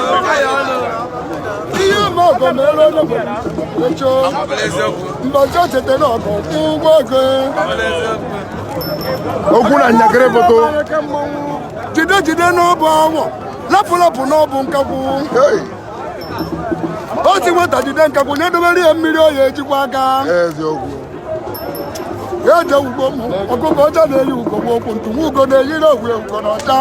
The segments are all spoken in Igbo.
Okwuanyionu Agulu. Jide n'ọbụ awọ. Lapụ n'ọbụ nkakwu. O si nweta jide nkakwu na-edobere ya mmiri oyi ejikwa aka. Ya je ugbo m. Ọkụkọ ọcha na-eyi ugogbe okwu ntụnwe ugo na-eyiri ogwe ugo n'ọcha.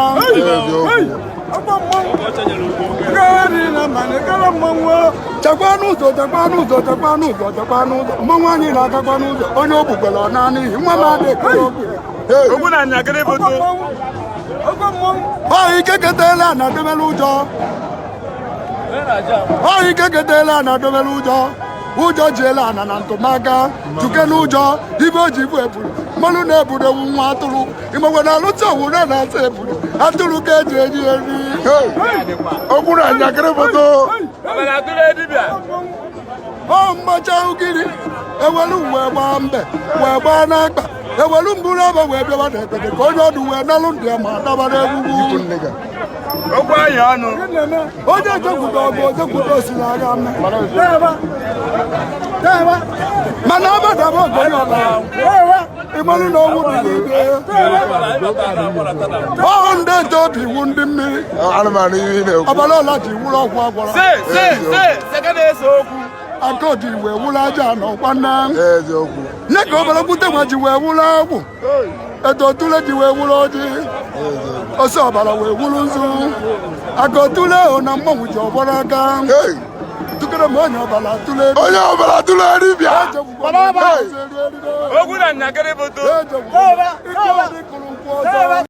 Chekwa n'ụzọ. Mmanwụ anyị na-agakwa n'ụzọ. Onye o gbukwere ọ naanị ihe. Nwa m adịghị Okwuanyionu Agulu. Oh, ike ketela na dobelu ụjọ. Oh, ike ketela na dobelu ụjọ. Ụjọ jiela na ntụmaka. Tuke n'ụjọ. Ibe o ji bụ eburu. Mmanụ na-eburu ewu nwa atụrụ. Imegwe na alụtụ owu na-asa eburu. Atụrụ ka eji eji eri. Okwuanyionu Agulu. Oh, mmacha ugiri. Ewelu wee gbaa mbe. Wee gbaa n'akpa. Ewelu mburu ebe wee bịawa n'ekpete ka onye ọdụ wee nalụ ndị ma dabara egwugwu. Okwuanyionu. Onye ejekwuta ọbụ ojekwuta osi n'agha mme. Mana abadaba ogonye ọbara. Ịmalụ na ọnwụ dị n'ebe. Ọ ndị eje obi iwu ndị mmiri. Abalị ọla ji wụrụ ọgwụ agwara. Akọji wee wụrụ aja n'ọkwa nna. Nye ka obere kwute nwa ji wee wụrụ agwụ. Eto tule ji wee wụrụ ọjị. Ose ọbara wee wụrụ nzu. Akọtule o na mmanwụ ji ọgbara aka. Tukere m onye ọbara tule. Onye ọbara tule dibịa. Okwuanyionu Agulu.